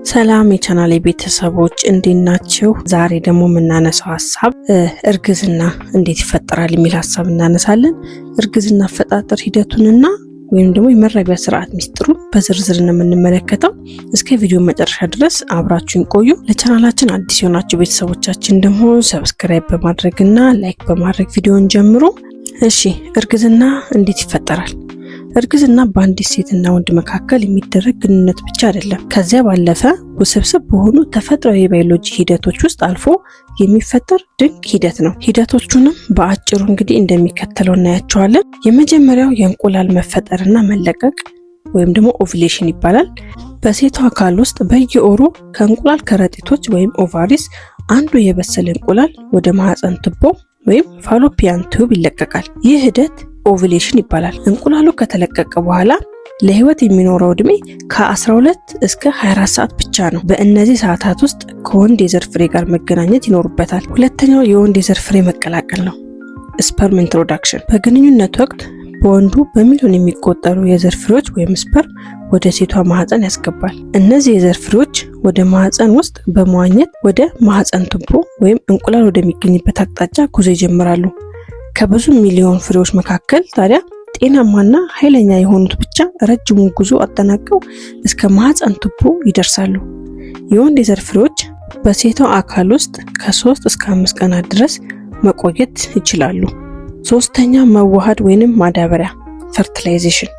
ሰላም የቻናሌ ቤተሰቦች እንዴት ናችሁ? ዛሬ ደግሞ የምናነሳው ሐሳብ እርግዝና እንዴት ይፈጠራል የሚል ሐሳብ እናነሳለን። እርግዝና አፈጣጠር ሂደቱንና ወይም ደግሞ የመራቢያ ስርዓት ሚስጥሩን በዝርዝር የምንመለከተው። እስከ ቪዲዮ መጨረሻ ድረስ አብራችሁን ቆዩ። ለቻናላችን አዲስ የሆናችሁ ቤተሰቦቻችን ደግሞ ሰብስክራይብ በማድረግና ላይክ በማድረግ ቪዲዮን ጀምሩ። እሺ፣ እርግዝና እንዴት ይፈጠራል? እርግዝና በአንዲት ሴትና ወንድ መካከል የሚደረግ ግንኙነት ብቻ አይደለም። ከዚያ ባለፈ ውስብስብ በሆኑ ተፈጥሯዊ የባዮሎጂ ሂደቶች ውስጥ አልፎ የሚፈጠር ድንቅ ሂደት ነው። ሂደቶቹንም በአጭሩ እንግዲህ እንደሚከተለው እናያቸዋለን። የመጀመሪያው የእንቁላል መፈጠርና መለቀቅ ወይም ደግሞ ኦቭሌሽን ይባላል። በሴቷ አካል ውስጥ በየወሩ ከእንቁላል ከረጢቶች ወይም ኦቫሪስ አንዱ የበሰለ እንቁላል ወደ ማህፀን ቱቦ ወይም ፋሎፒያን ቱብ ይለቀቃል። ይህ ሂደት ኦቭሌሽን ይባላል። እንቁላሉ ከተለቀቀ በኋላ ለህይወት የሚኖረው እድሜ ከ12 እስከ 24 ሰዓት ብቻ ነው። በእነዚህ ሰዓታት ውስጥ ከወንድ የዘር ፍሬ ጋር መገናኘት ይኖርበታል። ሁለተኛው የወንድ የዘር ፍሬ መቀላቀል ነው፣ ስፐርም ኢንትሮዳክሽን። በግንኙነት ወቅት በወንዱ በሚሊዮን የሚቆጠሩ የዘር ፍሬዎች ወይም ስፐርም ወደ ሴቷ ማህፀን ያስገባል። እነዚህ የዘር ፍሬዎች ወደ ማህፀን ውስጥ በመዋኘት ወደ ማህፀን ቱቦ ወይም እንቁላል ወደሚገኝበት አቅጣጫ ጉዞ ይጀምራሉ። ከብዙ ሚሊዮን ፍሬዎች መካከል ታዲያ ጤናማና ኃይለኛ የሆኑት ብቻ ረጅሙን ጉዞ አጠናቀው እስከ ማህፀን ቱቦ ይደርሳሉ። የወንድ የዘር ፍሬዎች በሴቷ አካል ውስጥ ከ3 እስከ 5 ቀናት ድረስ መቆየት ይችላሉ። ሶስተኛ መዋሃድ ወይንም ማዳበሪያ ፈርቲላይዜሽን።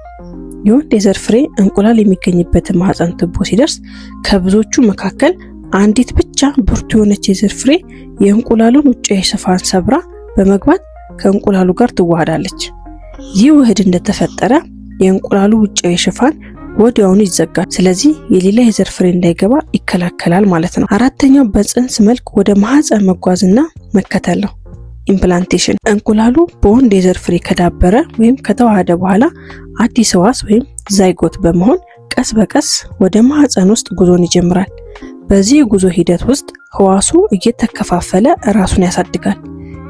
የወንድ የዘር ፍሬ እንቁላል የሚገኝበት ማህፀን ቱቦ ሲደርስ ከብዙዎቹ መካከል አንዲት ብቻ ብርቱ የሆነች የዘር ፍሬ የእንቁላሉን ውጫዊ ሽፋን ሰብራ በመግባት ከእንቁላሉ ጋር ትዋሃዳለች። ይህ ውህድ እንደተፈጠረ የእንቁላሉ ውጫዊ ሽፋን ወዲያውኑ ይዘጋል። ስለዚህ የሌላ የዘር ፍሬ እንዳይገባ ይከላከላል ማለት ነው። አራተኛው በጽንስ መልክ ወደ ማህፀን መጓዝና መከተል ነው፣ ኢምፕላንቴሽን። እንቁላሉ በወንድ የዘር ፍሬ ከዳበረ ወይም ከተዋሃደ በኋላ አዲስ ህዋስ ወይም ዛይጎት በመሆን ቀስ በቀስ ወደ ማህፀን ውስጥ ጉዞን ይጀምራል። በዚህ የጉዞ ሂደት ውስጥ ህዋሱ እየተከፋፈለ ራሱን ያሳድጋል።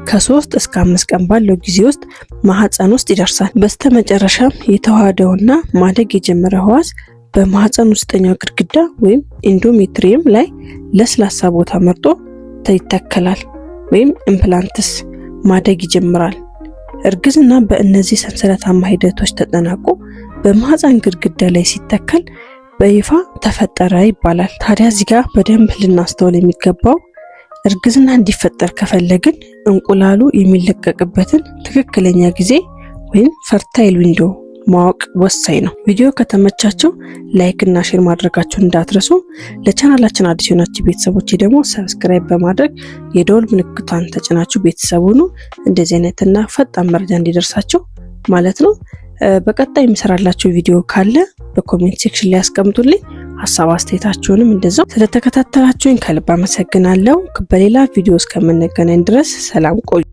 ከ3 እስከ 5 ቀን ባለው ጊዜ ውስጥ ማህፀን ውስጥ ይደርሳል። በስተመጨረሻም የተዋሃደውና ማደግ የጀመረ ህዋስ በማህፀን ውስጠኛው ግድግዳ ወይም ኢንዶሜትሪየም ላይ ለስላሳ ቦታ መርጦ ይተከላል ወይም ኢምፕላንትስ ማደግ ይጀምራል። እርግዝና በእነዚህ ሰንሰለታማ ሂደቶች ተጠናቆ በማህፀን ግድግዳ ላይ ሲተከል በይፋ ተፈጠረ ይባላል። ታዲያ እዚህ ጋር በደንብ ልናስተውል የሚገባው እርግዝና እንዲፈጠር ከፈለግን እንቁላሉ የሚለቀቅበትን ትክክለኛ ጊዜ ወይም ፈርታይል ዊንዶ ማወቅ ወሳኝ ነው። ቪዲዮ ከተመቻችሁ ላይክ እና ሼር ማድረጋችሁን እንዳትረሱ። ለቻናላችን አዲስ የሆናችሁ ቤተሰቦች ደግሞ ሰብስክራይብ በማድረግ የደወል ምልክቷን ተጭናችሁ ቤተሰብ ሁኑ። እንደዚህ አይነትና ፈጣን መረጃ እንዲደርሳችሁ ማለት ነው። በቀጣይ የሚሰራላችሁ ቪዲዮ ካለ በኮሜንት ሴክሽን ላይ አስቀምጡልኝ። ሐሳብ አስተያየታችሁንም እንደዛው። ስለተከታተላችሁኝ ከልብ አመሰግናለሁ። በሌላ ቪዲዮ እስከምንገናኝ ድረስ ሰላም ቆዩ።